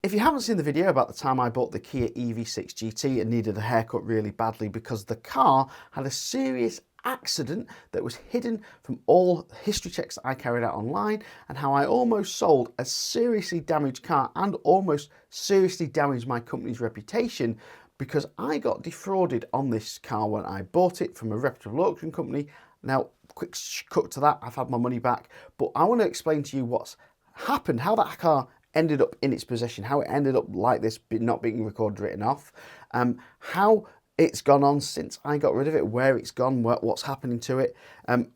If you haven't seen the video about the time I bought the Kia EV6 GT and needed a haircut really badly because the car had a serious accident that was hidden from all history checks that I carried out online, and how I almost sold a seriously damaged car and almost seriously damaged my company's reputation because I got defrauded on this car when I bought it from a reputable auction company. Now, quick cut to that, I've had my money back, but I want to explain to you what's happened, how that car ended up in its possession, how it ended up like this, not being recorded, written off, how it's gone on since I got rid of it, where it's gone, what's happening to it,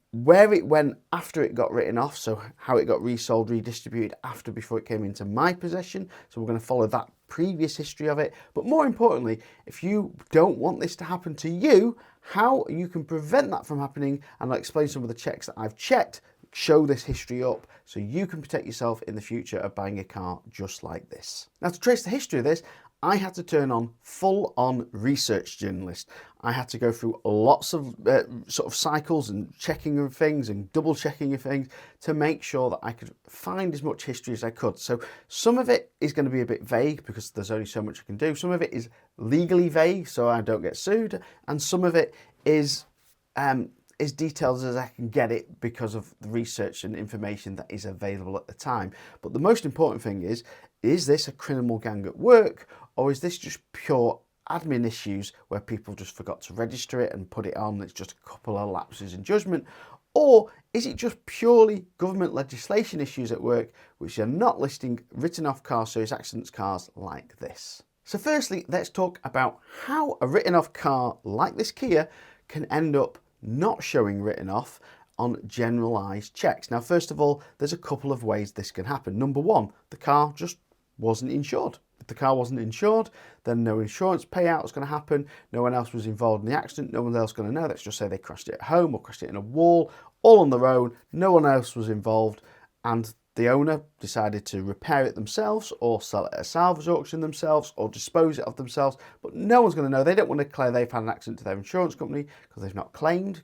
where it went after it got written off, so how it got resold, redistributed before it came into my possession. So we're going to follow that previous history of it. But more importantly, if you don't want this to happen to you, how you can prevent that from happening, and I'll explain some of the checks that I've checked, show this history up so you can protect yourself in the future of buying a car just like this. Now, to trace the history of this, I had to turn on full-on research journalist. I had to go through lots of sort of cycles and checking of things and double checking of things to make sure that I could find as much history as I could. So some of it is going to be a bit vague because there's only so much I can do. Some of it is legally vague so I don't get sued, and some of it is as detailed as I can get it because of the research and information that is available at the time. But the most important thing is this a criminal gang at work, or is this just pure admin issues where people just forgot to register it and put it on? It's just a couple of lapses in judgment. Or is it just purely government legislation issues at work which are not listing written off car serious accidents cars like this? So firstly, let's talk about how a written off car like this Kia can end up not showing written off on generalized checks. Now, first of all, there's a couple of ways this can happen. Number one, the car just wasn't insured. If the car wasn't insured, then no insurance payout was going to happen. No one else was involved in the accident. No one else going to know. Let's just say they crashed it at home or crashed it in a wall, all on their own. No one else was involved, and the owner decided to repair it themselves or sell it at a salvage auction themselves or dispose it of themselves, but no one's going to know. They don't want to declare they've had an accident to their insurance company because they've not claimed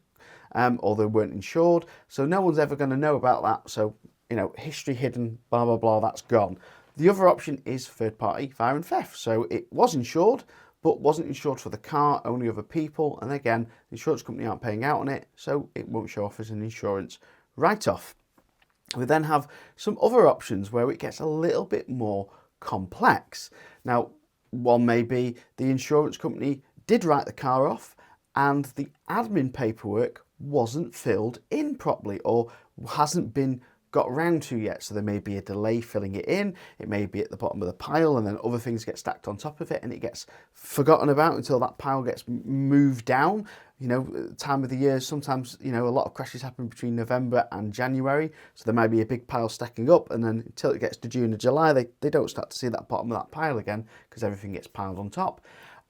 or they weren't insured. So no one's ever going to know about that. So, you know, history hidden, blah, blah, blah, that's gone. The other option is third-party fire and theft. So it was insured, but wasn't insured for the car, only other people. And again, the insurance company aren't paying out on it, so it won't show off as an insurance write-off. We then have some other options where it gets a little bit more complex. Now, one may be the insurance company did write the car off and the admin paperwork wasn't filled in properly or hasn't been got around to yet. So there may be a delay filling it in. It may be at the bottom of the pile and then other things get stacked on top of it and it gets forgotten about until that pile gets moved down. You know, time of the year, sometimes, you know, a lot of crashes happen between November and January. So there might be a big pile stacking up, and then until it gets to June or July, they don't start to see that bottom of that pile again because everything gets piled on top.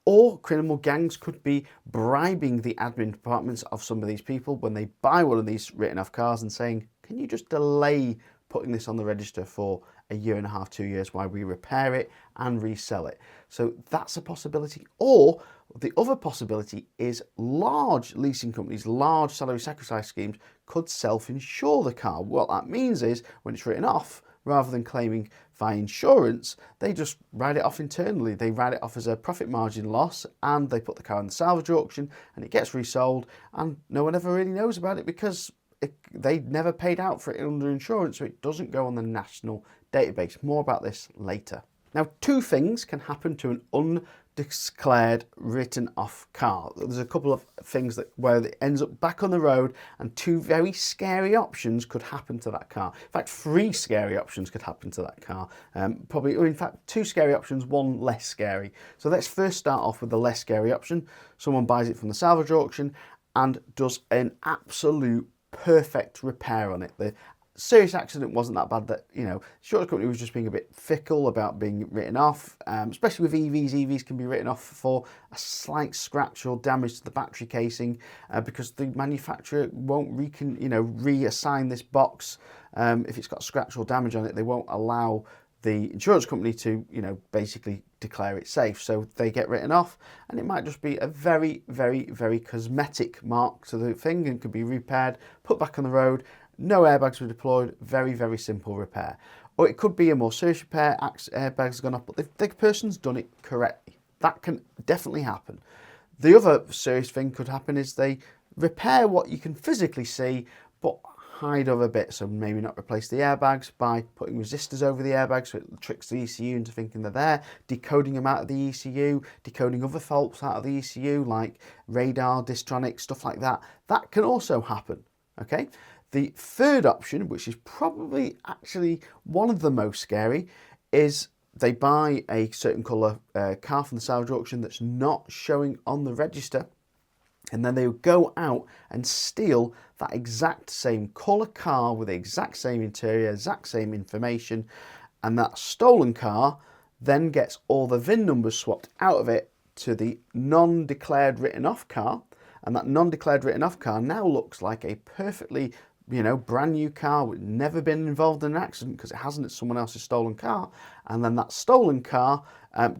Or criminal gangs could be bribing the admin departments of some of these people when they buy one of these written off cars and saying, can you just delay putting this on the register for a year and a half, 2 years while we repair it and resell it? So that's a possibility. Or the other possibility is large leasing companies, large salary sacrifice schemes could self-insure the car. What that means is when it's written off, rather than claiming via insurance, they just write it off internally. They write it off as a profit margin loss and they put the car in the salvage auction and it gets resold and no one ever really knows about it because they never paid out for it under insurance, so it doesn't go on the national database. More about this later. Now, two things can happen to an undeclared written off car. There's a couple of things where it ends up back on the road, and two very scary options could happen to that car. In fact, three scary options could happen to that car. Probably, or in fact, two scary options, one less scary. So let's first start off with the less scary option. Someone buys it from the salvage auction and does an absolute perfect repair on it. The serious accident wasn't that bad that, you know, the insurance company was just being a bit fickle about being written off, especially with EVs. EVs can be written off for a slight scratch or damage to the battery casing because the manufacturer won't reassign this box. If it's got scratch or damage on it, they won't allow the insurance company to, you know, basically declare it safe. So they get written off and it might just be a very, very, very cosmetic mark to the thing and could be repaired, put back on the road. No airbags were deployed, very, very simple repair. or it could be a more serious repair, airbags have gone off, but the person's done it correctly. That can definitely happen. The other serious thing could happen is they repair what you can physically see, but hide other bits. So maybe not replace the airbags by putting resistors over the airbags so it tricks the ECU into thinking they're there, decoding them out of the ECU, decoding other faults out of the ECU like radar, distronics, stuff like that. That can also happen, okay? The third option, which is probably actually one of the most scary, is they buy a certain colour car from the salvage auction that's not showing on the register, and then they would go out and steal that exact same colour car with the exact same interior, exact same information, and that stolen car then gets all the VIN numbers swapped out of it to the non-declared written off car, and that non-declared written off car now looks like a perfectly, you know, brand new car with never been involved in an accident because it hasn't, it's someone else's stolen car, and then that stolen car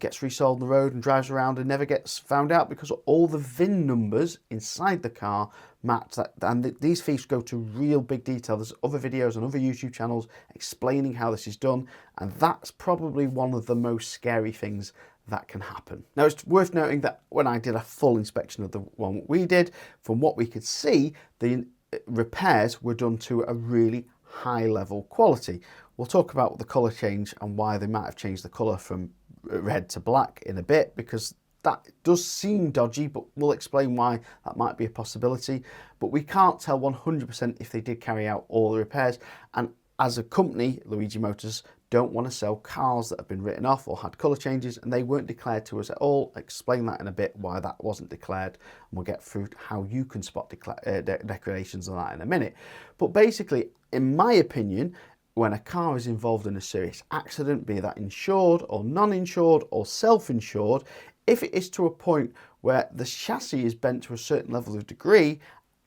gets resold on the road and drives around and never gets found out because all the VIN numbers inside the car match that. And these thieves go to real big detail. There's other videos on other YouTube channels explaining how this is done, and that's probably one of the most scary things that can happen. Now, it's worth noting that when I did a full inspection of the one we did, from what we could see, the repairs were done to a really high level quality. We'll talk about the colour change and why they might have changed the colour from red to black in a bit, because that does seem dodgy, but we'll explain why that might be a possibility. But we can't tell 100% if they did carry out all the repairs, and as a company, Luigi Motors don't want to sell cars that have been written off or had colour changes, and they weren't declared to us at all. I'll explain that in a bit, why that wasn't declared, and we'll get through how you can spot declarations on that in a minute. But basically, in my opinion, when a car is involved in a serious accident, be that insured or non-insured or self-insured, if it is to a point where the chassis is bent to a certain level of degree,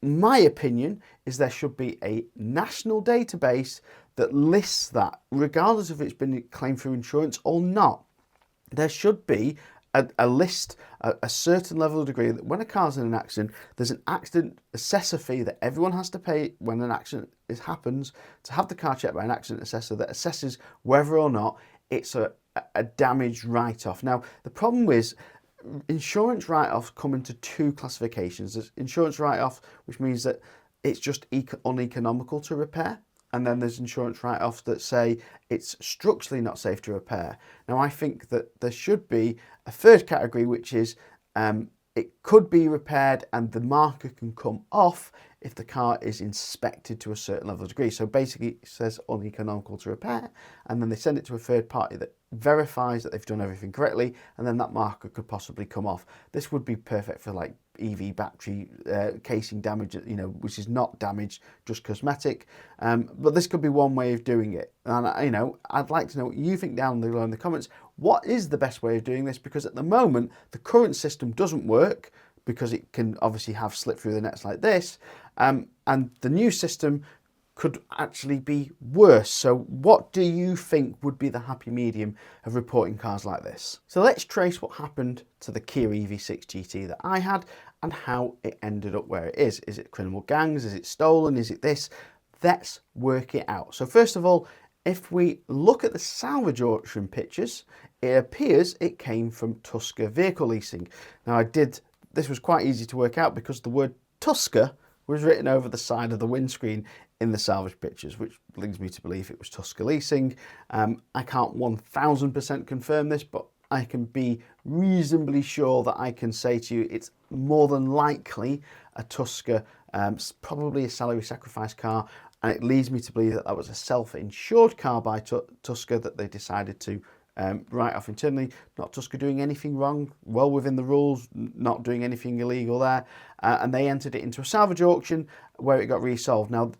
my opinion is there should be a national database that lists that, regardless if it's been claimed through insurance or not. There should be a list, a certain level of degree, that when a car's in an accident, there's an accident assessor fee that everyone has to pay when an accident happens to have the car checked by an accident assessor that assesses whether or not it's a damage write-off. Now, the problem is insurance write-offs come into two classifications. There's insurance write-off, which means that it's just uneconomical to repair. And then there's insurance write-offs that say it's structurally not safe to repair. Now, I think that there should be a third category, which is it could be repaired and the marker can come off if the car is inspected to a certain level of degree. So basically it says uneconomical to repair, and then they send it to a third party that verifies that they've done everything correctly, and then that marker could possibly come off. This would be perfect for like EV battery casing damage, you know, which is not damage, just cosmetic. But this could be one way of doing it. And, you know, I'd like to know what you think down below in the comments. What is the best way of doing this? Because at the moment, the current system doesn't work because it can obviously have slip through the nets like this. And the new system could actually be worse. So what do you think would be the happy medium of reporting cars like this? So let's trace what happened to the Kia EV6 GT that I had and how it ended up where it is. Is it criminal gangs? Is it stolen? Is it this? Let's work it out. So first of all, if we look at the salvage auction pictures, it appears it came from Tusker Vehicle Leasing. Now this was quite easy to work out because the word Tusker was written over the side of the windscreen in the salvage pictures, which leads me to believe it was Tusker Leasing. I can't 1000% confirm this, but I can be reasonably sure that I can say to you it's more than likely a Tusker, probably a salary sacrifice car, and it leads me to believe that that was a self-insured car by Tusker that they decided to write off internally. Not Tusker doing anything wrong, well within the rules, not doing anything illegal there, and they entered it into a salvage auction where it got resold. Now,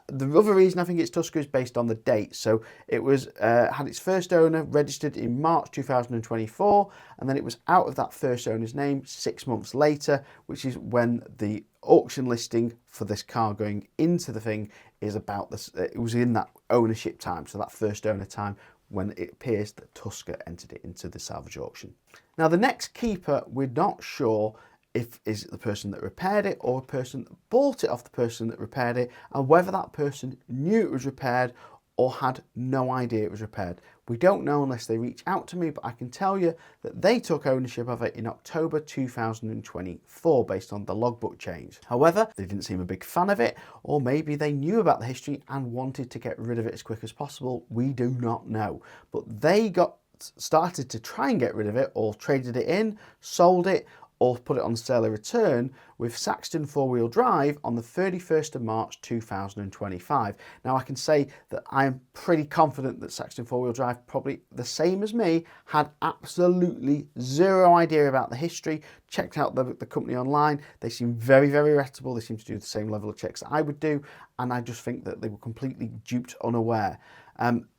the other reason I think it's Tusker is based on the date. So it was had its first owner registered in March 2024, and then it was out of that first owner's name 6 months later, which is when the auction listing for this car going into the thing is about this. It was in that ownership time, so that first owner time, when it appears that Tusker entered it into the salvage auction. Now, the next keeper, we're not sure if is it the person that repaired it or a person that bought it off the person that repaired it, and whether that person knew it was repaired or had no idea it was repaired. We don't know unless they reach out to me, but I can tell you that they took ownership of it in October 2024 based on the logbook change. However, they didn't seem a big fan of it, or maybe they knew about the history and wanted to get rid of it as quick as possible. We do not know. But they started to try and get rid of it, or traded it in, sold it, or put it on sale or return with Saxton 4-wheel drive on the 31st of March 2025. Now I can say that I am pretty confident that Saxton 4-wheel drive, probably the same as me, had absolutely zero idea about the history, checked out the company online. They seem very, very reputable. They seem to do the same level of checks that I would do, and I just think that they were completely duped, unaware.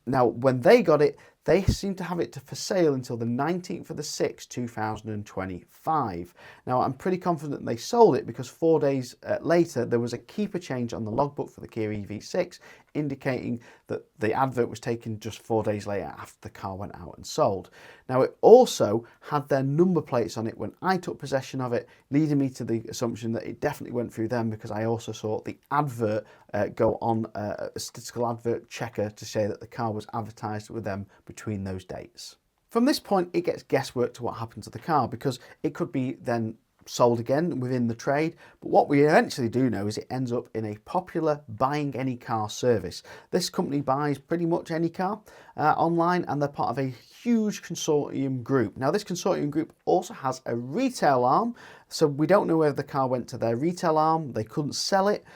Now, when they got it, they seem to have it for sale until the 19th of the 6th, 2025. Now, I'm pretty confident they sold it because 4 days later, there was a keeper change on the logbook for the Kia EV6, indicating that the advert was taken just 4 days later after the car went out and sold. Now, it also had their number plates on it when I took possession of it, leading me to the assumption that it definitely went through them, because I also saw the advert go on a statistical advert checker to say that the car was advertised with them between those dates. From this point, it gets guesswork to what happened to the car, because it could be then sold again within the trade, but what we eventually do know is it ends up in a popular buying any car service. This company buys pretty much any car online, and they're part of a huge consortium group. Now, this consortium group also has a retail arm, so we don't know whether the car went to their retail arm, they couldn't sell it,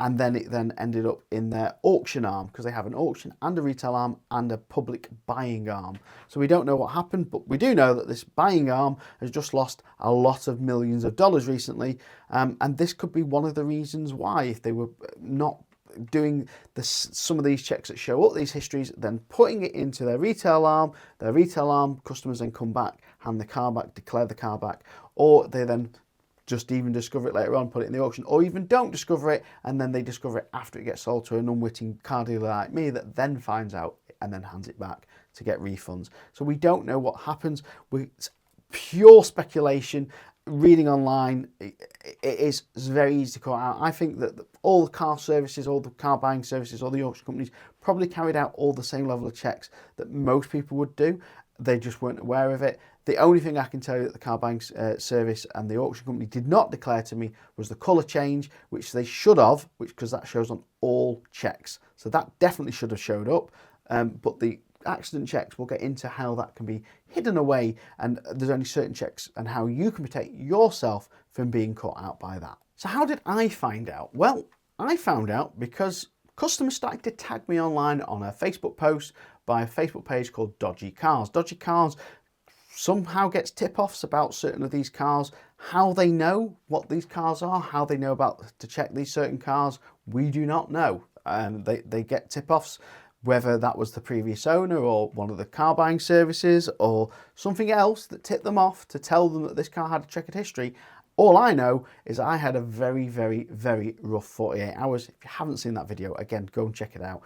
and then it ended up in their auction arm, because they have an auction and a retail arm and a public buying arm. So we don't know what happened, but we do know that this buying arm has just lost a lot of millions of dollars recently, and this could be one of the reasons why, if they were not doing some of these checks that show up these histories, then putting it into their retail arm customers then come back, hand the car back, declare the car back, or they then just even discover it later on, put it in the auction, or even don't discover it, and then they discover it after it gets sold to an unwitting car dealer like me that then finds out and then hands it back to get refunds. So we don't know what happens. It's pure speculation. Reading online, it is very easy to call out. I think that all the car services, all the car buying services, all the auction companies probably carried out all the same level of checks that most people would do. They just weren't aware of it. The only thing I can tell you that the car buying service and the auction company did not declare to me was the colour change, which they should have, because that shows on all checks. So that definitely should have showed up. But the accident checks, we'll get into how that can be hidden away, and there's only certain checks and how you can protect yourself from being caught out by that. So how did I find out? Well, I found out because customers started to tag me online on a Facebook post by a Facebook page called Dodgy Cars. Dodgy Cars somehow gets tip-offs about certain of these cars. How they know what these cars are, how they know about to check these certain cars, we do not know. They get tip-offs, whether that was the previous owner or one of the car buying services or something else that tipped them off to tell them that this car had a checkered history. All I know is I had a very, very, very rough 48 hours. If you haven't seen that video, again, go and check it out.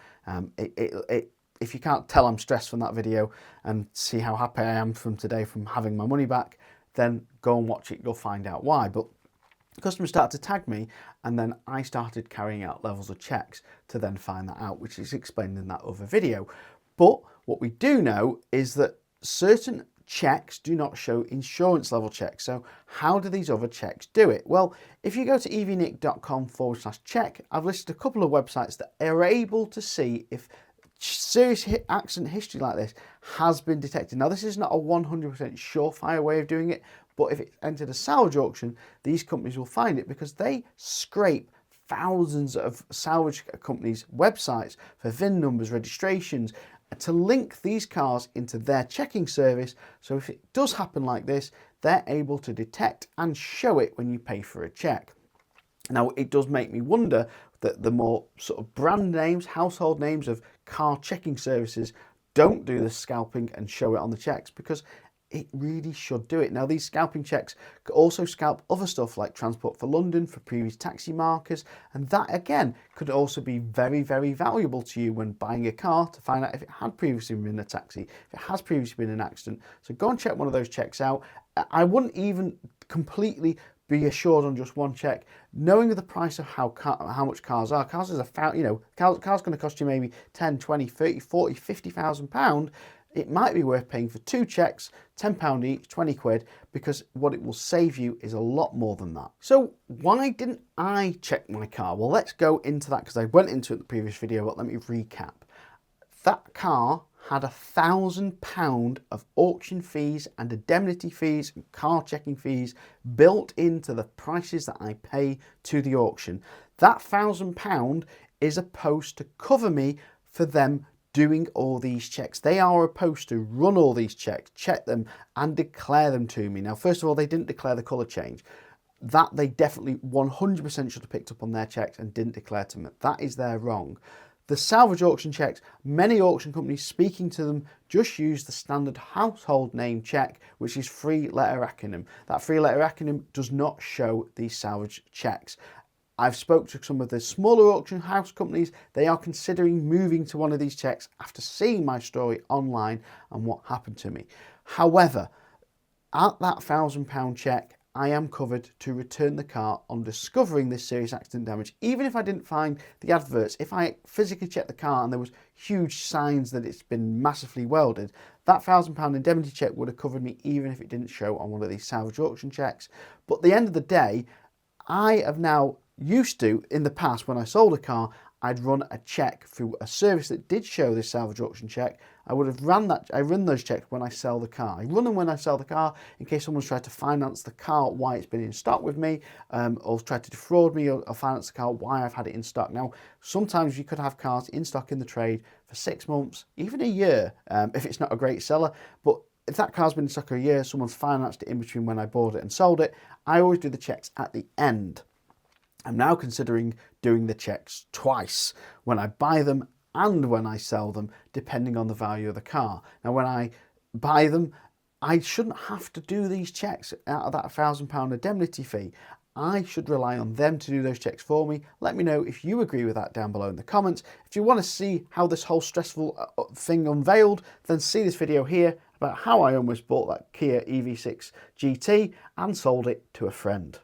If you can't tell I'm stressed from that video and see how happy I am from today from having my money back, then go and watch it, you'll find out why. But customers started to tag me, and then I started carrying out levels of checks to then find that out, which is explained in that other video. But what we do know is that certain checks do not show insurance level checks. So how do these other checks do it? Well, if you go to evnic.com/check, I've listed a couple of websites that are able to see if serious accident history like this has been detected. Now, this is not a 100% surefire way of doing it, but if it's entered a salvage auction, these companies will find it because they scrape thousands of salvage companies' websites for VIN numbers, registrations, to link these cars into their checking service. So if it does happen like this, they're able to detect and show it when you pay for a check. Now, it does make me wonder that the more sort of brand names, household names of car checking services don't do the scalping and show it on the checks, because it really should do it. Now, these scalping checks could also scalp other stuff like Transport for London for previous taxi markers, and that again could also be very, very valuable to you when buying a car to find out if it had previously been a taxi, if it has previously been an accident. So go and check one of those checks out. I wouldn't even completely be assured on just one check, knowing the price of how much cars are. Cars is car's going to cost you maybe 10, 20, 30, 40, 50,000 pound. It might be worth paying for 2 checks, £10 each, 20 quid, because what it will save you is a lot more than that. So why didn't I check my car? Well, let's go into that because I went into it in the previous video, but let me recap. That car had £1,000 of auction fees and indemnity fees and car checking fees built into the prices that I pay to the auction. That £1,000 is supposed to cover me for them doing all these checks. They are supposed to run all these checks, check them and declare them to me. Now, first of all, they didn't declare the colour change. That they definitely 100% should have picked up on their checks and didn't declare to me. That is their wrong. The salvage auction checks, many auction companies speaking to them just use the standard household name check, which is 3-letter acronym. That 3-letter acronym does not show these salvage checks. I've spoke to some of the smaller auction house companies. They are considering moving to one of these checks after seeing my story online and what happened to me. However, at that £1,000 check, I am covered to return the car on discovering this serious accident damage. Even if I didn't find the adverts, if I physically checked the car and there was huge signs that it's been massively welded, that £1,000 indemnity check would have covered me even if it didn't show on one of these salvage auction checks. But at the end of the day, I have now used to, in the past, when I sold a car, I'd run a check through a service that did show this salvage auction check. I would have run those checks when I sell the car. I run them when I sell the car in case someone's tried to finance the car while it's been in stock with me, or tried to defraud me or finance the car while I've had it in stock. Now, sometimes you could have cars in stock in the trade for 6 months, even a year, if it's not a great seller. But if that car's been in stock for a year, someone's financed it in between when I bought it and sold it, I always do the checks at the end. I'm now considering doing the checks twice, when I buy them and when I sell them, depending on the value of the car. Now, when I buy them, I shouldn't have to do these checks out of that £1,000 indemnity fee. I should rely on them to do those checks for me. Let me know if you agree with that down below in the comments. If you want to see how this whole stressful thing unveiled, then see this video here about how I almost bought that Kia EV6 GT and sold it to a friend.